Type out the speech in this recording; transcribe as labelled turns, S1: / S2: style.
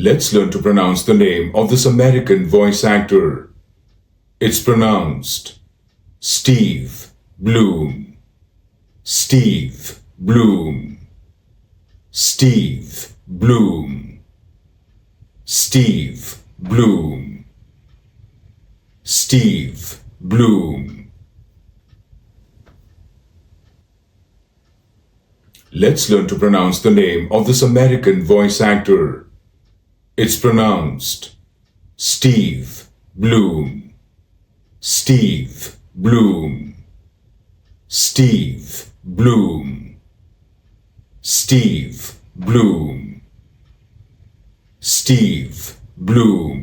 S1: Let's learn to pronounce the name of this American voice actor. It's pronounced Steve Blum. Steve Blum. Steve Blum. Steve Blum. Steve Blum. Let's learn to pronounce the name of this American voice actor. It's pronounced Steve Blum. Steve Blum. Steve Blum. Steve Blum. Steve Blum.